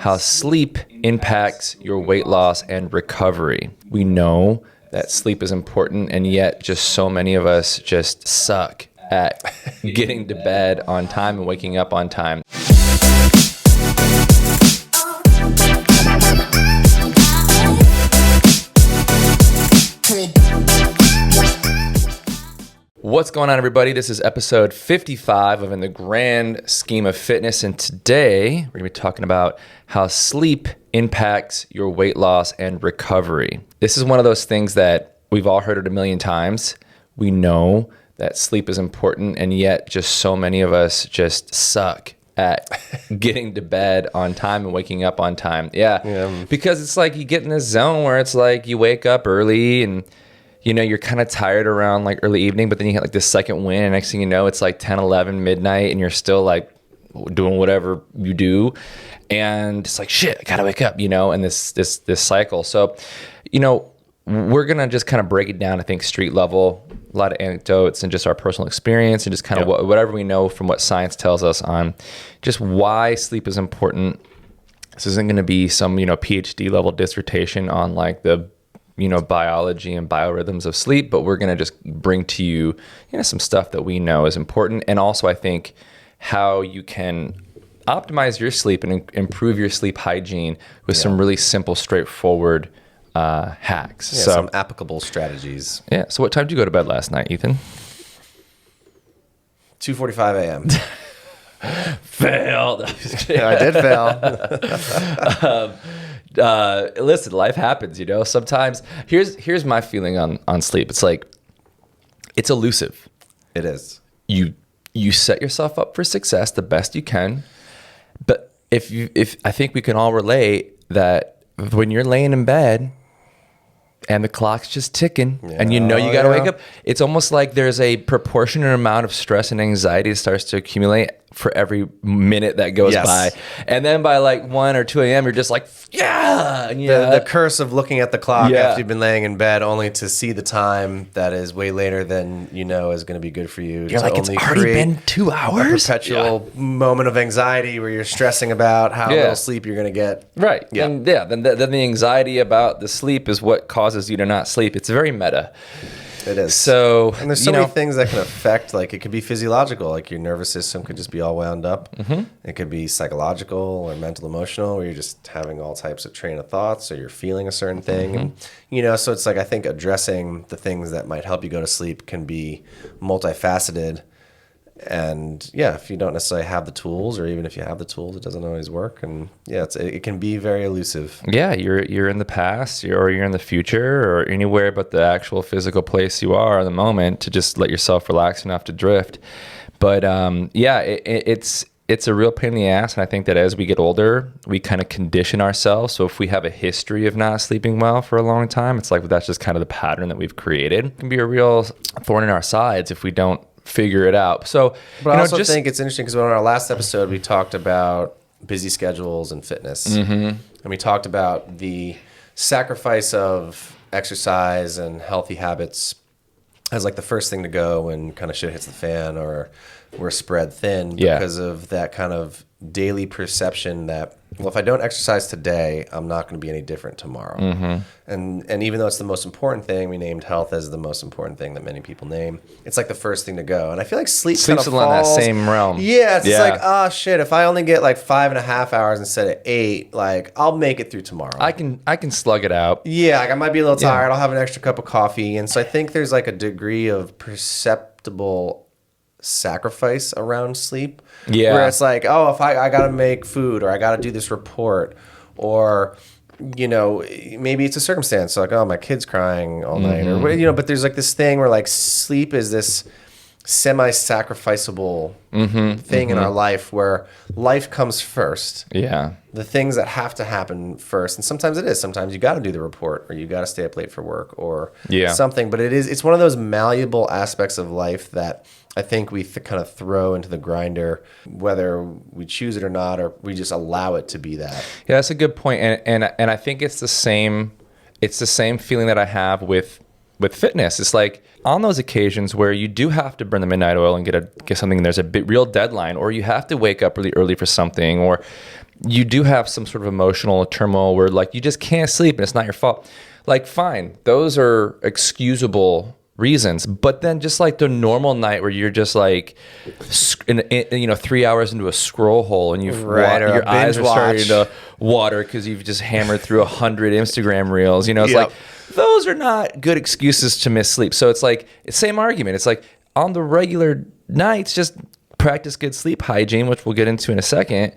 how sleep impacts your weight loss and recovery. We know that sleep is important, and yet just so many of us just suck at getting to bed on time and waking up on time. What's going on, everybody? This is episode 55 of In the Grand Scheme of Fitness, and today we're going to be talking about how sleep impacts your weight loss and recovery. This is one of those things that we've all heard it a million times. We know that sleep is important, and yet just so many of us just suck at getting to bed on time and waking up on time. Yeah. Because it's like you get in this zone where it's like you wake up early and you know, you're kind of tired around like early evening, but then you get like this second wind, and next thing you know, it's like 10, 11, midnight, and you're still like doing whatever you do. And it's like, shit, I gotta wake up, you know, and this cycle. So, you know, we're gonna just kind of break it down, I think, street level, a lot of anecdotes and just our personal experience and just kind of whatever we know from what science tells us on just why sleep is important. This isn't gonna be some, you know, PhD level dissertation on like the biology and biorhythms of sleep, but we're going to just bring to you, some stuff that we know is important. And also, I think how you can optimize your sleep and improve your sleep hygiene with some really simple, straightforward hacks. Yeah, so, some applicable strategies. Yeah. So what time did you go to bed last night, Ethan? 2:45 a.m. Failed. I did fail. Listen, life happens, you know. Sometimes here's my feeling on sleep. It's like it's elusive. It is. You set yourself up for success the best you can, but if I think we can all relate that when you're laying in bed and the clock's just ticking and you got to wake up, it's almost like there's a proportionate amount of stress and anxiety that starts to accumulate for every minute that goes by. And then by like 1 or 2 a.m., you're just like, The curse of looking at the clock after you've been laying in bed only to see the time that is way later than you know is going to be good for you. You're like, it's already been 2 hours? A perpetual moment of anxiety where you're stressing about how little sleep you're going to get. Right. Yeah. And then the anxiety about the sleep is what causes you to not sleep. It's very meta. It is. So, and there's so many things that can affect, like it could be physiological, like your nervous system could just be all wound up. Mm-hmm. It could be psychological or mental, emotional, where you're just having all types of train of thoughts or you're feeling a certain thing. Mm-hmm. And, so it's like, I think addressing the things that might help you go to sleep can be multifaceted. And if you don't necessarily have the tools, or even if you have the tools, it doesn't always work. And it can be very elusive. Yeah, you're in the past, or you're in the future, or anywhere but the actual physical place you are at the moment to just let yourself relax enough to drift. But it's a real pain in the ass. And I think that as we get older, we kind of condition ourselves. So if we have a history of not sleeping well for a long time, it's like that's just kind of the pattern that we've created. It can be a real thorn in our sides if we don't figure it out. So, but I also think it's interesting because on our last episode, we talked about busy schedules and fitness. Mm-hmm. And we talked about the sacrifice of exercise and healthy habits as like the first thing to go when kind of shit hits the fan or we're spread thin because of that kind of daily perception that, well, if I don't exercise today, I'm not going to be any different tomorrow. Mm-hmm. And even though it's the most important thing, we named health as the most important thing that many people name. It's like the first thing to go. And I feel like sleep's kind of falls in that same realm. Yeah, it's like, oh shit, if I only get like 5.5 hours instead of 8, like I'll make it through tomorrow. I can slug it out. Yeah, like I might be a little tired. I'll have an extra cup of coffee. And so I think there's like a degree of perceptible sacrifice around sleep, where it's like, oh, if I gotta make food, or I gotta do this report, or maybe it's a circumstance like, oh, my kid's crying all night, or but there's like this thing where like sleep is this semi-sacrificable thing in our life where life comes first. Yeah. The things that have to happen first. And sometimes it is. Sometimes you got to do the report, or you got to stay up late for work, or something. But it's one of those malleable aspects of life that I think we kind of throw into the grinder, whether we choose it or not, or we just allow it to be that. Yeah, that's a good point. And I think it's the same feeling that I have with fitness. It's like on those occasions where you do have to burn the midnight oil and get something, and there's a real deadline, or you have to wake up really early for something, or you do have some sort of emotional turmoil where like you just can't sleep and it's not your fault. Like, fine, those are excusable reasons, but then just like the normal night where you're just like, 3 hours into a scroll hole and your eyes are starting to water because you've just hammered through 100 Instagram reels. It's like those are not good excuses to miss sleep. So it's like it's same argument. It's like on the regular nights, just practice good sleep hygiene, which we'll get into in a second,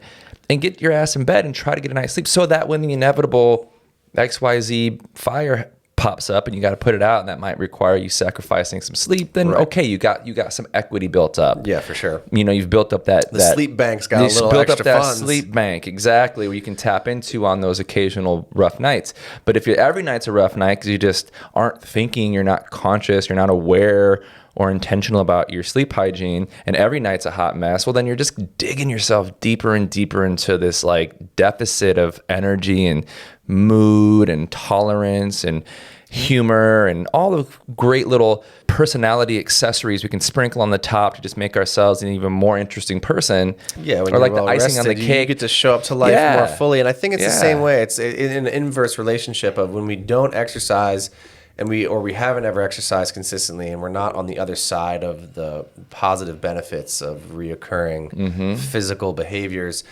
and get your ass in bed and try to get a night's sleep so that when the inevitable XYZ fire pops up and you got to put it out and that might require you sacrificing some sleep, then okay, you got some equity built up. Yeah, for sure. You've built up that sleep bank's got a little built extra up that funds. sleep bank, exactly, where you can tap into on those occasional rough nights. But if every night's a rough night because you just aren't thinking, you're not conscious, you're not aware or intentional about your sleep hygiene, and every night's a hot mess, well, then you're just digging yourself deeper and deeper into this like deficit of energy and mood and tolerance and humor and all the great little personality accessories we can sprinkle on the top to just make ourselves an even more interesting person. Yeah, when or you're like well the icing on the rested, cake. you get to show up to life more fully. And I think it's the same way. It's in an inverse relationship of when we don't exercise and we haven't ever exercised consistently and we're not on the other side of the positive benefits of reoccurring physical behaviors.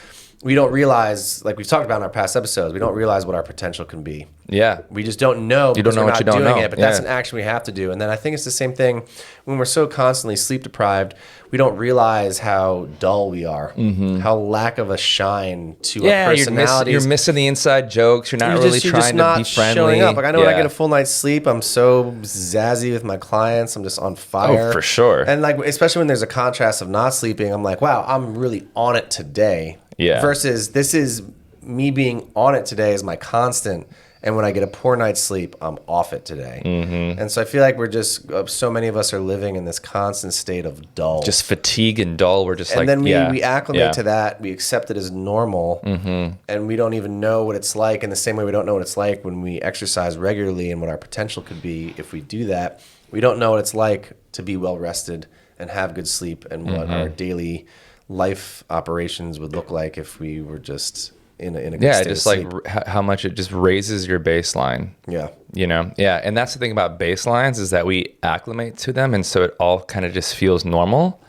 We don't realize, like we've talked about in our past episodes, we don't realize what our potential can be. Yeah. We just don't know You don't know we're what not you don't doing know. it, but that's an action we have to do. And then I think it's the same thing when we're so constantly sleep deprived, we don't realize how dull we are, how lack of a shine to our personalities. You're missing the inside jokes. You're not really trying to be friendly. Showing up. Like I know when I get a full night's sleep, I'm so zazzy with my clients. I'm just on fire. Oh, for sure. And like, especially when there's a contrast of not sleeping, I'm like, wow, I'm really on it today. Yeah. Versus this is me being on it today is my constant. And when I get a poor night's sleep, I'm off it today. And so I feel like we're just, so many of us are living in this constant state of dull. Just fatigue and dull. We're just and like, then we acclimate to that. We accept it as normal. And we don't even know what it's like in the same way we don't know what it's like when we exercise regularly and what our potential could be if we do that. We don't know what it's like to be well rested and have good sleep and what our daily life operations would look like if we were just in a good state just of like sleep. how much it just raises your baseline. And that's the thing about baselines is that we acclimate to them, and so it all kind of just feels normal.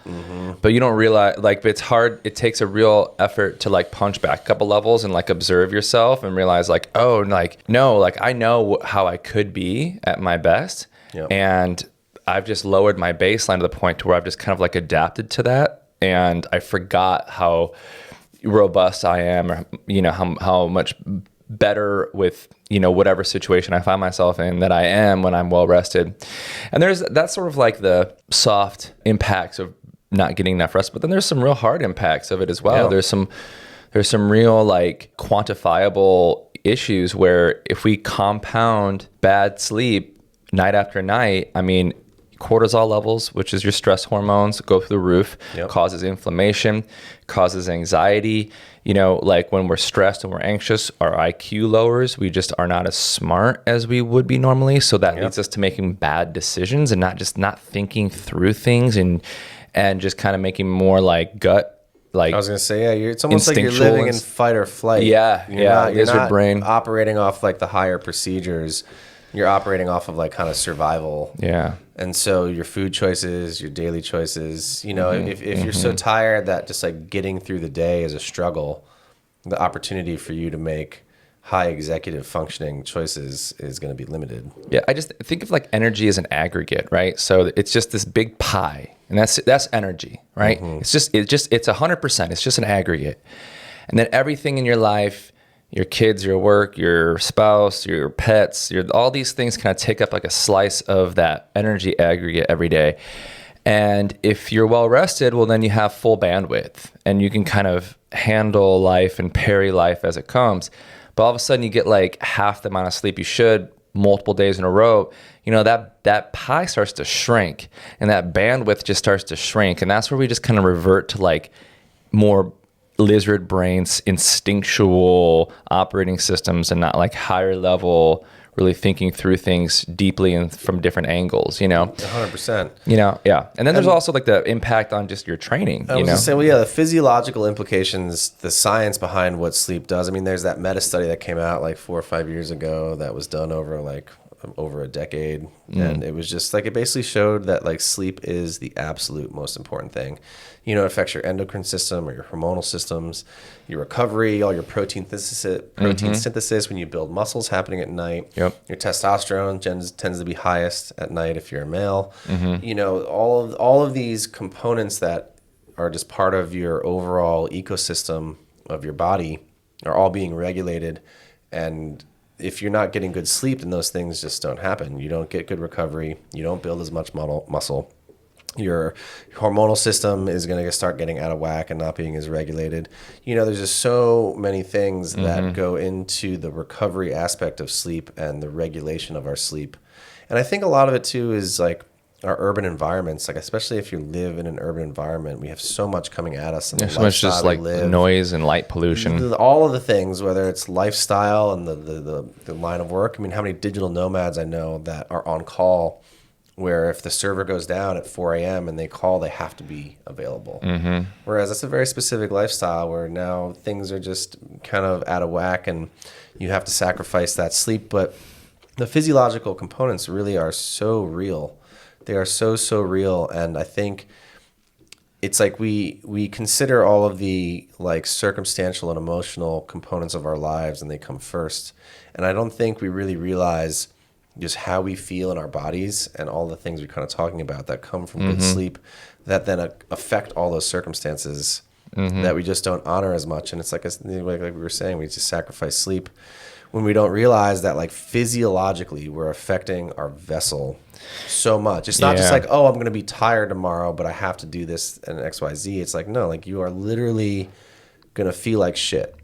But you don't realize, like, it's hard. It takes a real effort to like punch back a couple levels and like observe yourself and realize like, oh, like no, like I know how I could be at my best, and I've just lowered my baseline to the point to where I've just kind of like adapted to that. And I forgot how robust I am, or how much better with whatever situation I find myself in that I am when I'm well rested. And that's sort of like the soft impacts of not getting enough rest, but then there's some real hard impacts of it as well. There's some real like quantifiable issues where if we compound bad sleep night after night, I mean, cortisol levels, which is your stress hormones, go through the roof, causes inflammation, causes anxiety. Like when we're stressed and we're anxious, our IQ lowers. We just are not as smart as we would be normally. So that leads us to making bad decisions and not thinking through things and just kind of making more like gut. Like I was gonna say, it's almost like you're living in fight or flight. You're not brain operating off like the higher procedures. You're operating off of like kind of survival. Yeah. And so your food choices, your daily choices, if you're so tired that just like getting through the day is a struggle, the opportunity for you to make high executive functioning choices is going to be limited. Yeah. I just think of like energy as an aggregate, right? So it's just this big pie, and that's energy, right? It's 100%. It's just an aggregate. And then everything in your life, your kids, your work, your spouse, your pets, all these things kind of take up like a slice of that energy aggregate every day. And if you're well rested, well, then you have full bandwidth and you can kind of handle life and parry life as it comes. But all of a sudden you get like half the amount of sleep you should multiple days in a row. That pie starts to shrink and that bandwidth just starts to shrink. And that's where we just kind of revert to like more lizard brains, instinctual operating systems, and not like higher level really thinking through things deeply and from different angles, 100%. Yeah. And then there's also like the impact on just your training, I was just saying, well, yeah, the physiological implications, the science behind what sleep does. I mean, there's that meta study that came out like 4 or 5 years ago that was done over a decade. And it was just like, it basically showed that like sleep is the absolute most important thing. It affects your endocrine system or your hormonal systems, your recovery, all your protein synthesis when you build muscles happening at night. Yep. Your testosterone tends to be highest at night if you're a male. All of these components that are just part of your overall ecosystem of your body are all being regulated. And if you're not getting good sleep, then those things just don't happen. You don't get good recovery. You don't build as much muscle. Your hormonal system is going to start getting out of whack and not being as regulated. There's just so many things that go into the recovery aspect of sleep and the regulation of our sleep. And I think a lot of it too is like our urban environments, like especially if you live in an urban environment, we have so much coming at us. And there's so much just like noise and light pollution. All of the things, whether it's lifestyle and the line of work. I mean, how many digital nomads I know that are on call where if the server goes down at 4 a.m. and they call, they have to be available. Whereas that's a very specific lifestyle where now things are just kind of out of whack and you have to sacrifice that sleep. But the physiological components really are so real. They are so, so real. And I think it's like we consider all of the like circumstantial and emotional components of our lives and they come first. And I don't think we really realize just how we feel in our bodies and all the things we're kind of talking about that come from good sleep that then affect all those circumstances that we just don't honor as much. And it's like we were saying, we just sacrifice sleep when we don't realize that like physiologically we're affecting our vessel so much. It's not just like, oh, I'm going to be tired tomorrow, but I have to do this and XYZ. It's like, no, like you are literally going to feel like shit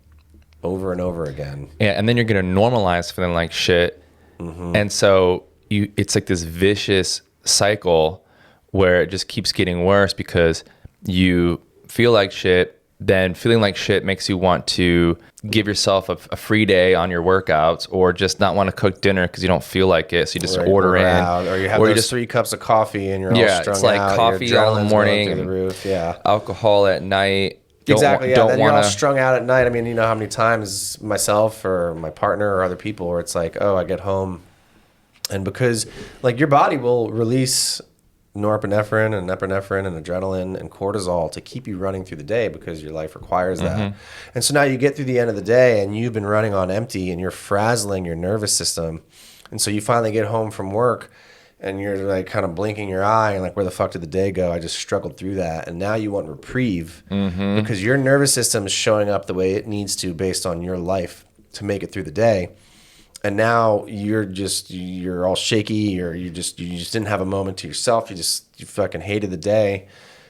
over and over again. Yeah. And then you're going to normalize feeling like shit. And so it's like this vicious cycle where it just keeps getting worse because you feel like shit, then feeling like shit makes you want to give yourself a free day on your workouts or just not want to cook dinner because you don't feel like it. So you just order in. Or you have those 3 cups of coffee and you're all strung out. It's like coffee all in the morning, the roof. Alcohol at night. Exactly, yeah. Then you're all strung out at night. I mean, you know how many times myself or my partner or other people where it's like, oh, I get home. And because like your body will release norepinephrine and epinephrine and adrenaline and cortisol to keep you running through the day because your life requires that. And so now you get through the end of the day and you've been running on empty and you're frazzling your nervous system. And so you finally get home from work and you're like kind of blinking your eye and like, where the fuck did the day go? I just struggled through that. And now you want reprieve because your nervous system is showing up the way it needs to based on your life to make it through the day. And now you're all shaky or you just didn't have a moment to yourself. You fucking hated the day.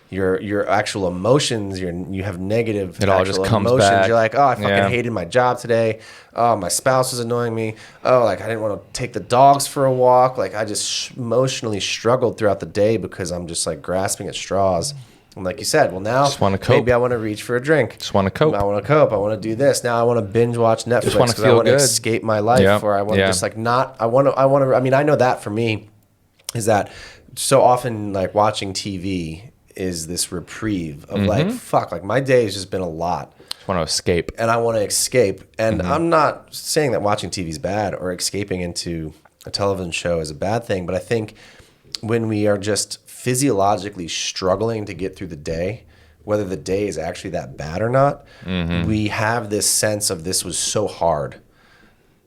Your actual emotions, you have negative it all just comes emotions. Back. You're like, oh, I fucking hated my job today. Oh, my spouse was annoying me. Oh, like I didn't want to take the dogs for a walk. Like I just emotionally struggled throughout the day because I'm just like grasping at straws. And like you said, well now maybe I want to reach for a drink. Just want to cope. I want to cope. I want to do this. Now I want to binge watch Netflix because I want to escape my life, or I want to just like not. I want to. I mean, I know that for me is that so often like watching TV is this reprieve of like fuck. Like my day has just been a lot. Just want to escape, and I want to escape. And I'm not saying that watching TV is bad or escaping into a television show is a bad thing, but I think when we are just physiologically struggling to get through the day, whether the day is actually that bad or not, we have this sense of this was so hard.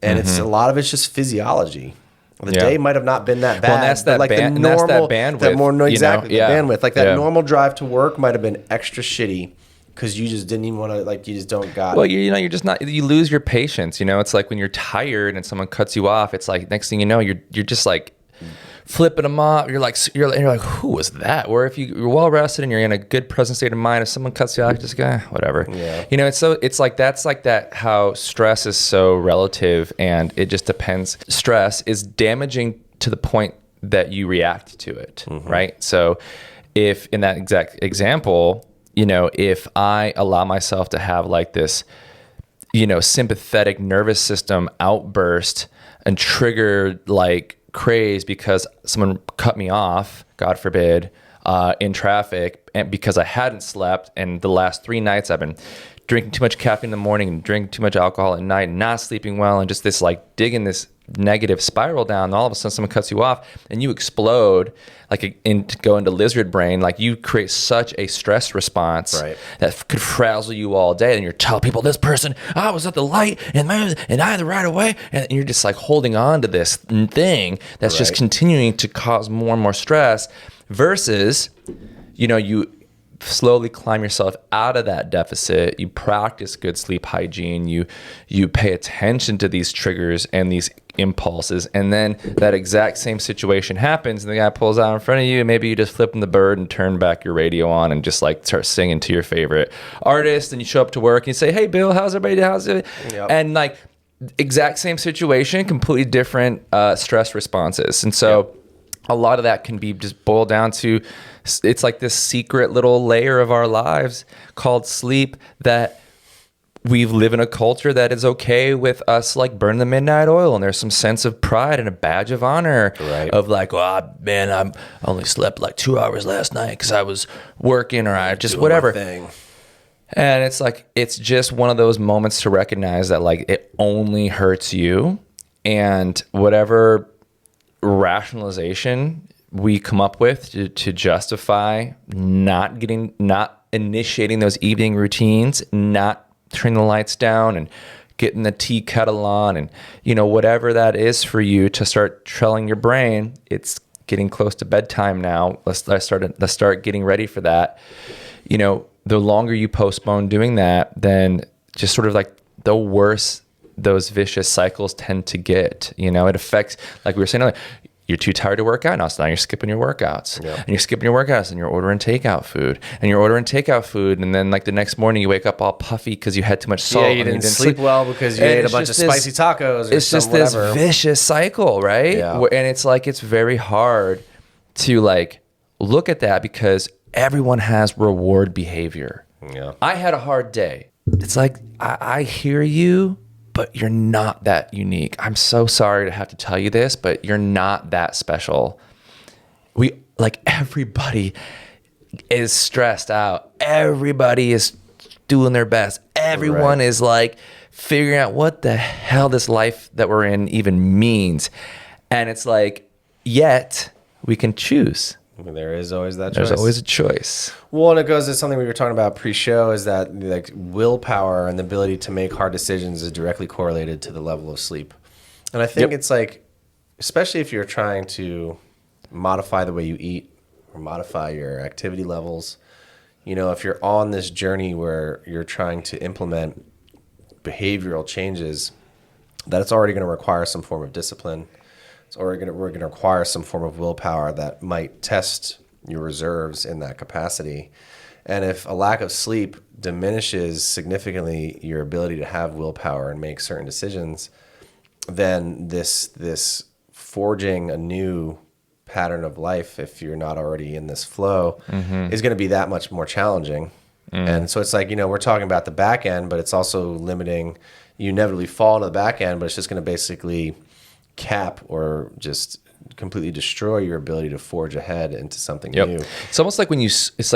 And it's a lot of it's just physiology. The day might have not been that bad. Well, that's that, like that's that bandwidth. That normal drive to work might have been extra shitty because you just didn't even want to, like, you just don't got Well, you're just not, you lose your patience. It's like when you're tired and someone cuts you off, it's like next thing you know, you're just like flipping them off. You're like, who was that? Or if you're well rested and you're in a good present state of mind, if someone cuts you off, just go, whatever. Yeah. It's like that's like that. How stress is so relative, and it just depends. Stress is damaging to the point that you react to it, right? So, if in that exact example, if I allow myself to have like this sympathetic nervous system outburst and trigger like craze because someone cut me off, God forbid, in traffic, and because I hadn't slept, and the last 3 nights I've been drinking too much caffeine in the morning and drinking too much alcohol at night, and not sleeping well, and just this like digging this negative spiral down, and all of a sudden someone cuts you off and you explode go into lizard brain. Like, you create such a stress response that could frazzle you all day, and you're telling people, this person, I was at the light and I had the right of way, and you're just like holding on to this thing that's just continuing to cause more and more stress, versus you slowly climb yourself out of that deficit. You practice good sleep hygiene. You pay attention to these triggers and these impulses, and then that exact same situation happens, and the guy pulls out in front of you, and maybe you just flip him the bird and turn back your radio on and just like start singing to your favorite artist, and you show up to work and you say, hey Bill, how's everybody, how's it? And like, exact same situation, completely different stress responses. And so a lot of that can be just boiled down to, it's like this secret little layer of our lives called sleep that we live in a culture that is okay with us like burning the midnight oil, and there's some sense of pride and a badge of honor of like, oh man, I only slept like 2 hours last night because I was working, or I just whatever. And it's like, it's just one of those moments to recognize that like it only hurts you, and whatever rationalization we come up with to justify not initiating those evening routines, not turning the lights down and getting the tea kettle on, and whatever that is for you to start telling your brain, it's getting close to bedtime now. Let's start getting ready for that. The longer you postpone doing that, then just sort of like the worse those vicious cycles tend to get. It affects, like we were saying earlier, you're too tired to work out now, so now you're skipping your workouts. And you're skipping your workouts, and you're ordering takeout food, and then like the next morning you wake up all puffy because you had too much salt. You didn't sleep well because you ate a bunch of spicy tacos. It's just this vicious cycle, right? And it's like, it's very hard to like look at that because everyone has reward behavior. I had a hard day. It's like, I hear you, but you're not that unique. I'm so sorry to have to tell you this, but you're not that special. Everybody is stressed out. Everybody is doing their best. Everyone is like figuring out what the hell this life that we're in even means. And it's like, yet we can choose. There is always that choice. There's always a choice. Well, and it goes to something we were talking about pre-show, is that like willpower and the ability to make hard decisions is directly correlated to the level of sleep. And I think it's like, especially if you're trying to modify the way you eat or modify your activity levels, if you're on this journey where you're trying to implement behavioral changes, that it's already going to require some form of discipline. We're going to require some form of willpower that might test your reserves in that capacity. And if a lack of sleep diminishes significantly your ability to have willpower and make certain decisions, then this forging a new pattern of life, if you're not already in this flow, is going to be that much more challenging. And so it's like, we're talking about the back end, but it's also limiting. You inevitably fall into the back end, but it's just going to basically cap or just completely destroy your ability to forge ahead into something new. It's almost like it's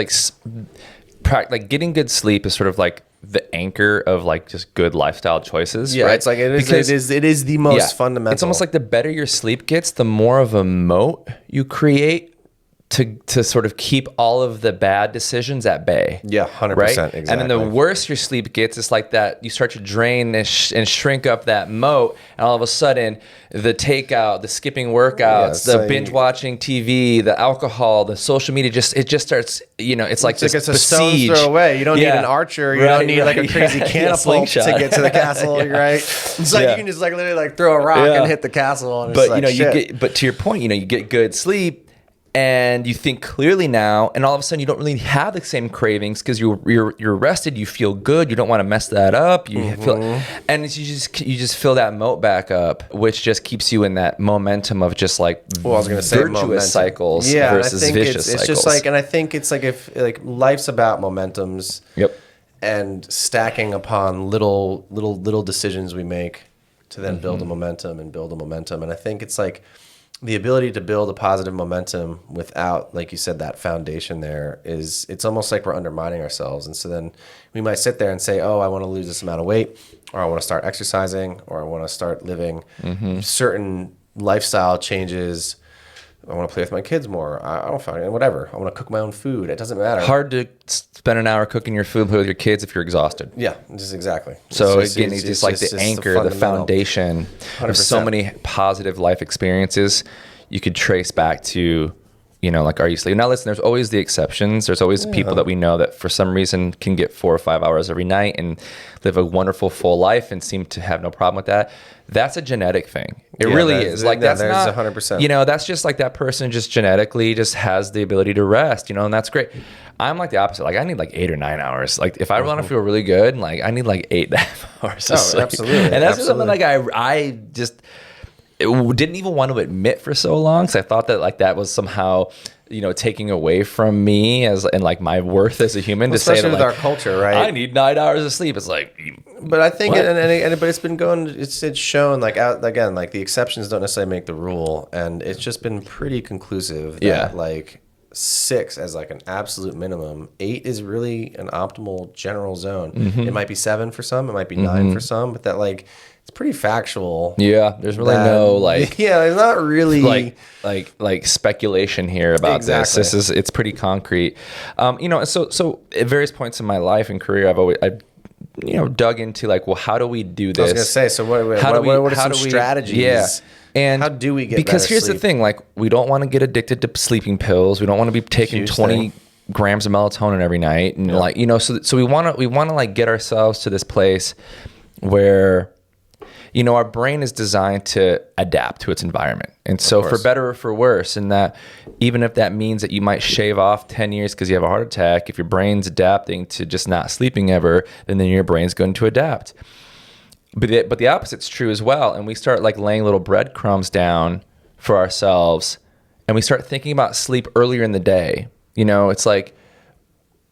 like getting good sleep is sort of like the anchor of like just good lifestyle choices. Right? It's like it is the most fundamental. It's almost like the better your sleep gets, the more of a moat you create to sort of keep all of the bad decisions at bay. 100%. Right? Exactly. And then the worse your sleep gets, it's like that you start to drain and shrink up that moat, and all of a sudden the takeout, the skipping workouts, the binge watching TV, the alcohol, the social media, it just starts, it's like it's a stone's throw away. You don't need an archer. You don't need like a crazy catapult to get to the castle, right? It's like you can just like literally like throw a rock and hit the castle. And but but to your point, you get good sleep, and you think clearly now, and all of a sudden you don't really have the same cravings because you're rested, you feel good, you don't want to mess that up, and you just fill that moat back up, which just keeps you in that momentum of just like virtuous cycles versus vicious cycles. It's just like, and I think it's like if like life's about momentums. and stacking upon little decisions we make to then build a momentum and build a momentum. And I think it's like the ability to build a positive momentum without, like you said, that foundation there is, it's almost like we're undermining ourselves. And so then we might sit there and say, oh, I want to lose this amount of weight, or I want to start exercising, or I want to start living certain lifestyle changes. I want to play with my kids more. I don't find it, whatever. I want to cook my own food. It doesn't matter. Hard to spend an hour cooking your food and play with your kids if you're exhausted. Yeah, just exactly. So it's just like the anchor, the foundation of so many positive life experiences you could trace back to, you know, like, are you sleeping? Now listen, there's always the exceptions. There's always people that we know that for some reason can get 4 or 5 hours every night and live a wonderful full life and seem to have no problem with that. That's a genetic thing. It really is. Like, that's not 100%. You know, that's just like that person just genetically just has the ability to rest, you know, and that's great. I'm like the opposite. Like, I need like 8 or 9 hours. Like, if I want to feel really good, like, I need like 8.5 hours of sleep. Absolutely. And that's just something like I just didn't even want to admit for so long, because I thought that like that was somehow, you know, taking away from me as and like my worth as a human, to say that, with like, our culture, right? I need 9 hours of sleep. It's like, but I think, but it's been going. It's shown like out again, like the exceptions don't necessarily make the rule, and it's just been pretty conclusive that like 6 as like an absolute minimum. 8 is really an optimal general zone. It might be 7 for some, it might be 9 for some, but that like it's pretty factual. Yeah, there's really no like there's not really like speculation here about this. It's pretty concrete. You know, so at various points in my life and career, I've you know, dug into like, well, how do we do this? I was gonna say, so what are some strategies? Yeah. And how do we get because here's sleep? The thing, like, we don't want to get addicted to sleeping pills. We don't want to be taking 20 grams of melatonin every night, and like, you know, so we want to like get ourselves to this place where, you know, our brain is designed to adapt to its environment. And so for better or for worse, and that even if that means that you might shave off 10 years because you have a heart attack, if your brain's adapting to just not sleeping ever, then your brain's going to adapt. But the opposite's true as well. And we start like laying little breadcrumbs down for ourselves, and we start thinking about sleep earlier in the day. You know, it's like,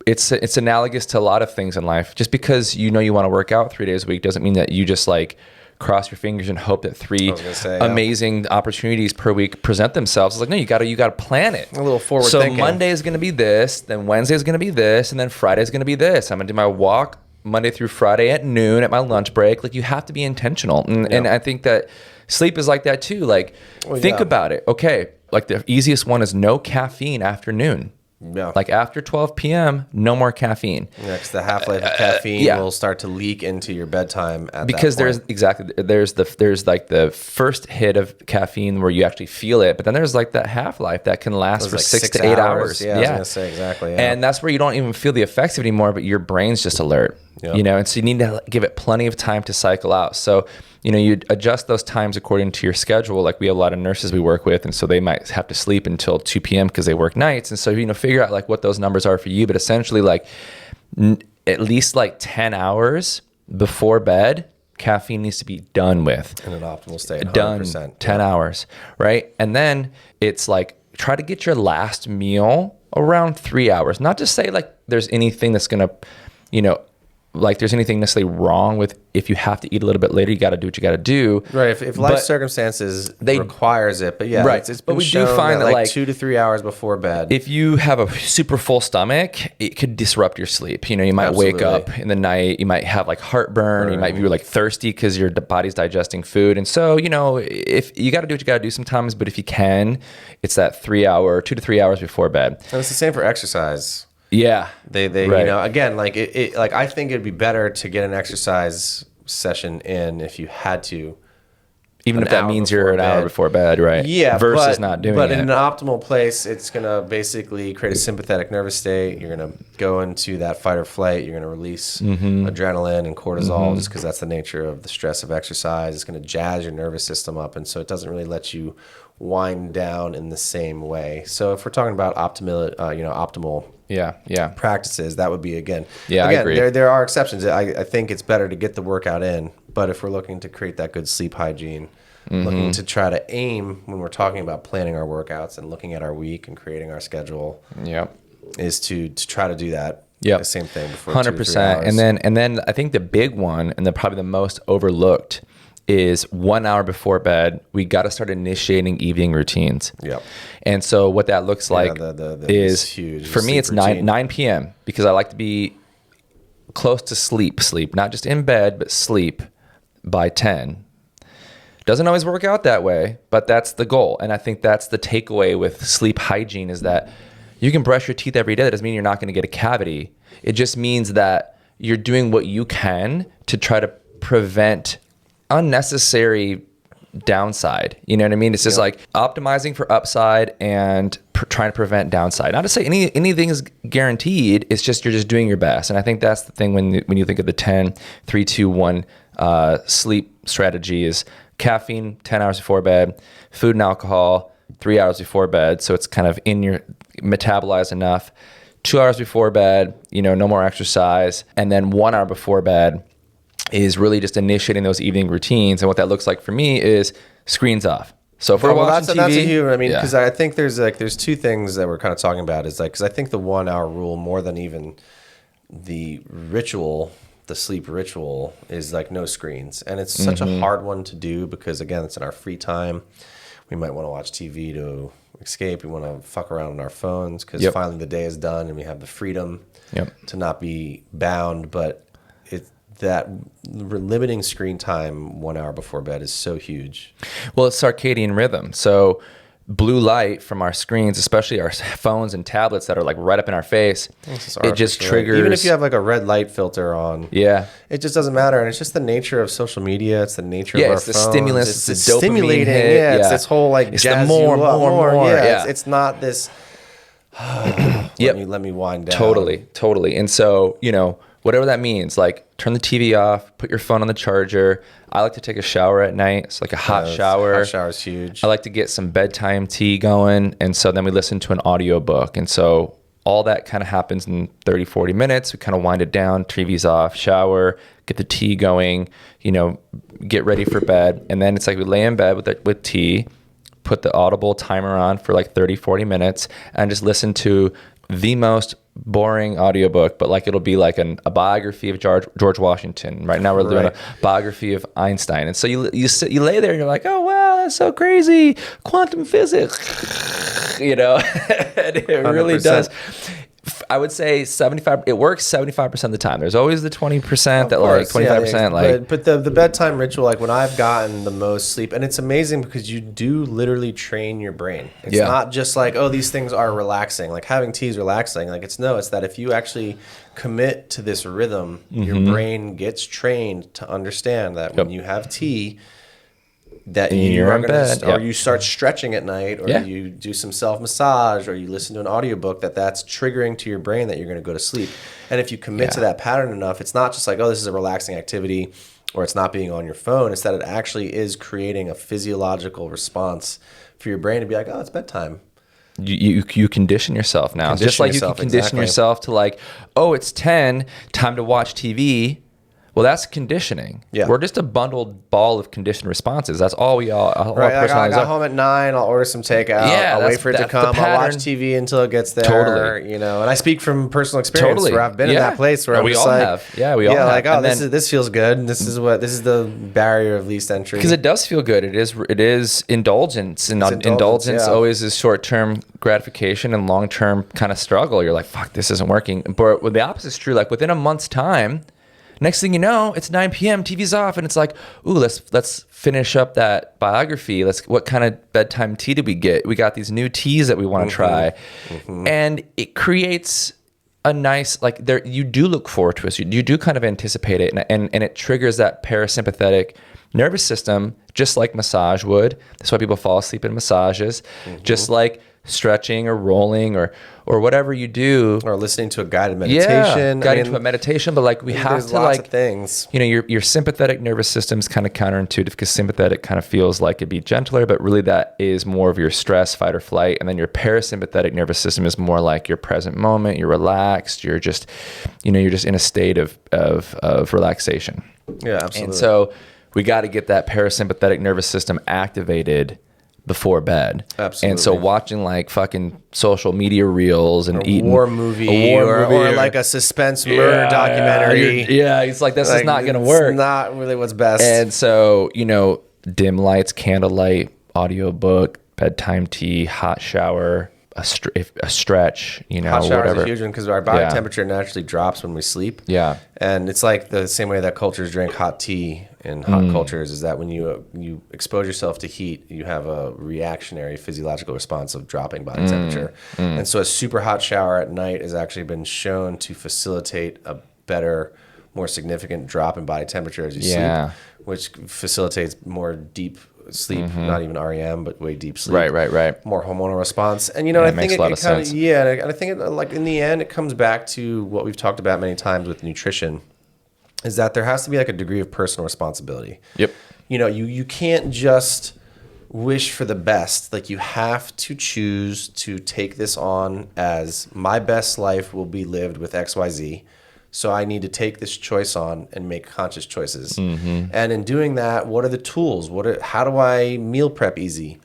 it's analogous to a lot of things in life. Just because you know you want to work out 3 days a week doesn't mean that you just like cross your fingers and hope that 3 amazing opportunities per week present themselves. It's like, no, you got to plan it. A little forward So thinking. Monday is going to be this, then Wednesday is going to be this, and then Friday is going to be this. I'm going to do my walk Monday through Friday at noon at my lunch break. Like, you have to be intentional. And I think that sleep is like that too. Like, think about it. Okay. Like, the easiest one is no caffeine after noon. Yeah. Like, after 12 p.m., no more caffeine. Yeah, because the half-life of caffeine will start to leak into your bedtime at because that point. there's like the first hit of caffeine where you actually feel it, but then there's like that half-life that can last for like 6 to 8 hours. Yeah, I was gonna say exactly. Yeah. And that's where you don't even feel the effects of it anymore, but your brain's just alert. Yep. You know, and so you need to give it plenty of time to cycle out. So, you know, you adjust those times according to your schedule. Like, we have a lot of nurses we work with, and so they might have to sleep until 2 p.m. because they work nights. And so, you know, figure out like what those numbers are for you. But essentially, like, at least like 10 hours before bed, caffeine needs to be done with. In an optimal state, 100%. Done 10 hours, right? And then it's like, try to get your last meal around 3 hours. Not to say like there's anything that's going to, you know, like there's anything necessarily wrong with if you have to eat a little bit later, you got to do what you got to do. Right. If life circumstances requires it, but yeah, right. It's but we do find that like 2 to 3 hours before bed. If you have a super full stomach, it could disrupt your sleep. You know, you might wake up in the night, you might have like heartburn, you might be like thirsty because your body's digesting food. And so, you know, if you got to do what you got to do sometimes, but if you can, it's that 2 to 3 hours before bed. And it's the same for exercise. Yeah, they you know, again, like it like I think it'd be better to get an exercise session in if you had to, even if that means you're an hour before bed, right? Yeah, versus not doing it. But in an optimal place, it's gonna basically create a sympathetic nervous state. You're gonna go into that fight or flight. You're gonna release adrenaline and cortisol just because that's the nature of the stress of exercise. It's gonna jazz your nervous system up, and so it doesn't really let you wind down in the same way. So if we're talking about optimal practices, that would be again, I agree. There are exceptions. I think it's better to get the workout in, but if we're looking to create that good sleep hygiene, looking to try to aim when we're talking about planning our workouts and looking at our week and creating our schedule, is to try to do that Yeah, the same thing before 100%. And then I think the big one and probably the most overlooked is 1 hour before bed, we got to start initiating evening routines. Yep. And so what that looks like is huge. For me, it's 9 p.m. because I like to be close to sleep, not just in bed, but sleep by 10. Doesn't always work out that way, but that's the goal. And I think that's the takeaway with sleep hygiene is that you can brush your teeth every day. That doesn't mean you're not going to get a cavity. It just means that you're doing what you can to try to prevent unnecessary downside. You know what I mean? It's just like optimizing for upside and trying to prevent downside. Not to say anything is guaranteed. It's just you're just doing your best. And I think that's the thing when you think of the 10, 3, 2, 1 sleep strategy is caffeine 10 hours before bed, food and alcohol 3 hours before bed. So it's kind of in your metabolized enough. 2 hours before bed, no more exercise. And then 1 hour before bed is really just initiating those evening routines. And what that looks like for me is screens off. So if we're watching TV, that's a huge, because I think there's two things that we're kind of talking about is because I think the 1 hour rule more than even the ritual, the sleep ritual is no screens. And it's such a hard one to do because again, it's in our free time. We might want to watch TV to escape. We want to fuck around on our phones because finally the day is done and we have the freedom to not be bound. But that limiting screen time 1 hour before bed is so huge. Well, it's circadian rhythm. So blue light from our screens, especially our phones and tablets that are right up in our face, it just triggers. Even if you have a red light filter on, it just doesn't matter. And it's just the nature of social media. It's the nature of our phones. It's the stimulus. It's the dopamine stimulating. hit. It's this whole it's the more. It's not this. Let me wind down. Totally. And so whatever that means, turn the TV off, put your phone on the charger. I like to take a shower at night. It's a hot shower. Hot shower is huge. I like to get some bedtime tea going. And so then we listen to an audiobook. And so all that kind of happens in 30, 40 minutes. We kind of wind it down, TV's off, shower, get the tea going, get ready for bed. And then it's we lay in bed with tea, put the Audible timer on for 30, 40 minutes and just listen to the most boring audiobook, but it'll be a biography of George Washington. Right now we're doing a biography of Einstein. And so you lay there and you're like, oh, wow, that's so crazy. Quantum physics, and it 100%. Really does. I would say 75. It works 75% of the time. There's always the 20% that 25%. But the bedtime ritual, when I've gotten the most sleep, and it's amazing because you do literally train your brain. It's not just these things are relaxing. Having tea is relaxing. It's that if you actually commit to this rhythm, your brain gets trained to understand that when you have tea, that you are going to, or you start stretching at night, or you do some self-massage, or you listen to an audiobook, that's triggering to your brain that you're going to go to sleep. And if you commit to that pattern enough, it's not just this is a relaxing activity, or it's not being on your phone. It's that it actually is creating a physiological response for your brain to be oh, it's bedtime. You condition yourself now. Just like you can condition yourself to oh, it's 10, time to watch TV. Well, that's conditioning. Yeah. We're just a bundled ball of conditioned responses. That's all we all right, I got home at 9. I'll order some takeout. I'll wait for it to come. I'll watch TV until it gets there. Totally. And I speak from personal experience where I've been in that place where we all have. Yeah, we all have. Oh, this feels good. This is the barrier of least entry. Because it does feel good. It is indulgence. And indulgence always is short-term gratification and long-term kind of struggle. You're like, fuck, this isn't working. But the opposite is true. Within a month's time, next thing you know, it's 9 p.m., TV's off, and it's ooh, let's finish up that biography. What kind of bedtime tea did we get? We got these new teas that we want to try. And it creates a nice, you do look forward to it. So you do kind of anticipate it, and it triggers that parasympathetic nervous system, just like massage would. That's why people fall asleep in massages. Just like stretching or rolling or whatever you do, or listening to a guided meditation. To a meditation, but we have to lots of things. Your sympathetic nervous system's kind of counterintuitive because sympathetic kind of feels like it'd be gentler, but really that is more of your stress, fight or flight, and then your parasympathetic nervous system is more like your present moment. You're relaxed. You're just, you're just in a state of relaxation. Yeah, absolutely. And so we got to get that parasympathetic nervous system activated before bed. Absolutely. And so watching like fucking social media reels and eating a war movie or like a suspense murder documentary. It's like, this is not going to work. It's not really what's best. And so, dim lights, candlelight, audiobook, bedtime tea, hot shower, a stretch, hot shower whatever. is a huge one because our body temperature naturally drops when we sleep. Yeah. And it's like the same way that cultures drink hot tea in hot cultures is that when you expose yourself to heat, you have a reactionary physiological response of dropping body temperature. And so a super hot shower at night has actually been shown to facilitate a better, more significant drop in body temperature as you sleep, which facilitates more deep sleep, not even REM, but way deep sleep. Right. More hormonal response. And I think makes a lot of sense. and I think like in the end, it comes back to what we've talked about many times with nutrition, is that there has to be like a degree of personal responsibility. Yep. You can't just wish for the best. Like, you have to choose to take this on as my best life will be lived with XYZ. So I need to take this choice on and make conscious choices. And in doing that, what are the tools? How do I meal prep easy?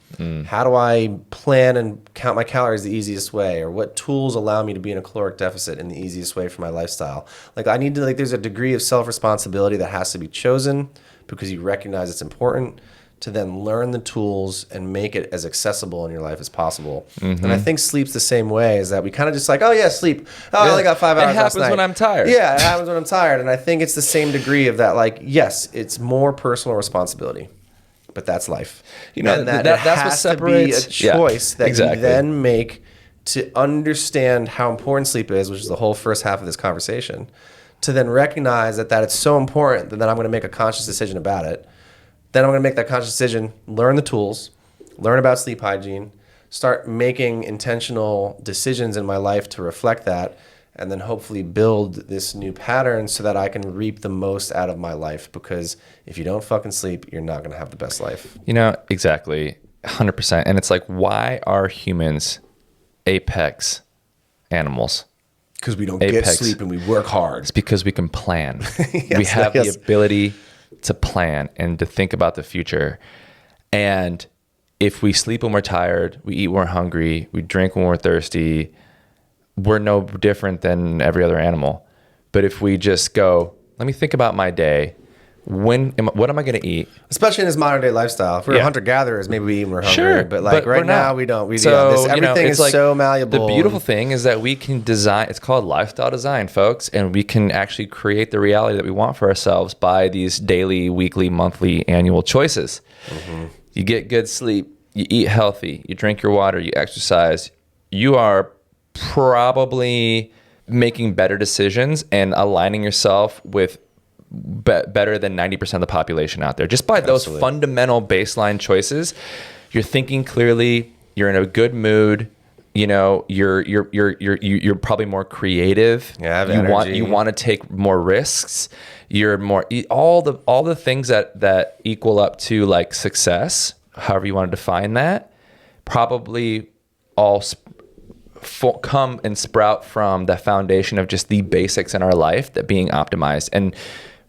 How do I plan and count my calories the easiest way? Or what tools allow me to be in a caloric deficit in the easiest way for my lifestyle? Like, I need to, there's a degree of self-responsibility that has to be chosen because you recognize it's important, to then learn the tools and make it as accessible in your life as possible. And I think sleep's the same way, is that we kind of just like, oh yeah, sleep. Oh, I only got 5 hours last night. It happens when I'm tired. Yeah, it happens when I'm tired. And I think it's the same degree of that, like, yes, it's more personal responsibility, but that's life. And that's what separates. To be a choice that you then make to understand how important sleep is, which is the whole first half of this conversation, to then recognize that it's so important that then I'm going to make a conscious decision about it. Then I'm going to make that conscious decision, learn the tools, learn about sleep hygiene, start making intentional decisions in my life to reflect that, and then hopefully build this new pattern so that I can reap the most out of my life. Because if you don't fucking sleep, you're not going to have the best life. Exactly. 100%. And it's like, why are humans apex animals? Because we don't get sleep and we work hard. It's because we can plan. We have the ability to plan and to think about the future. And if we sleep when we're tired, we eat when we're hungry, we drink when we're thirsty, we're no different than every other animal. But if we just go, let me think about my day, what am I going to eat? Especially in this modern day lifestyle. If we're hunter-gatherers, maybe we eat when we're hungry. But like right now, we don't. Everything is like, so malleable. The beautiful thing is that we can design, it's called lifestyle design, folks, and we can actually create the reality that we want for ourselves by these daily, weekly, monthly, annual choices. You get good sleep, you eat healthy, you drink your water, you exercise, you are probably making better decisions and aligning yourself with better than 90% of the population out there. Just by those fundamental baseline choices, you're thinking clearly, you're in a good mood, you're probably more creative. You want to take more risks. You're more all the things that equal up to like success, however you want to define that, probably all come and sprout from the foundation of just the basics in our life that being optimized. And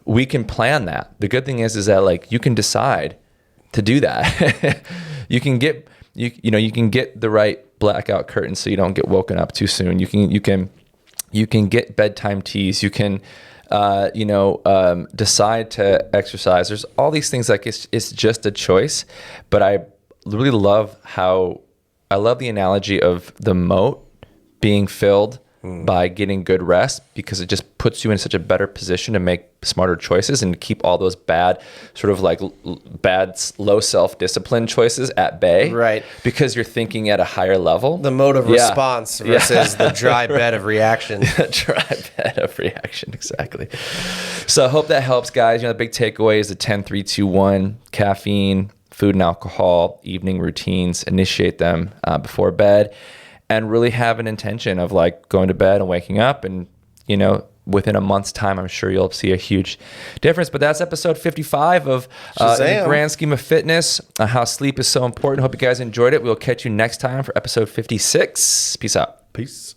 we can plan that. The good thing is that like you can decide to do that. You can get the right blackout curtains so you don't get woken up too soon. You can get bedtime teas. You can decide to exercise. There's all these things, like it's just a choice. But I really love the analogy of the moat being filled by getting good rest, because it just puts you in such a better position to make smarter choices and keep all those bad low self-discipline choices at bay. Right. Because you're thinking at a higher level. The mode of response versus the dry bed of reaction. Dry bed of reaction, exactly. So I hope that helps, guys. The big takeaway is the 10-3-2-1, caffeine, food and alcohol, evening routines, initiate them before bed, and really have an intention of like going to bed and waking up, and within a month's time, I'm sure you'll see a huge difference. But that's episode 55 of in the grand scheme of fitness, how sleep is so important. Hope you guys enjoyed it. We'll catch you next time for episode 56. Peace out. Peace.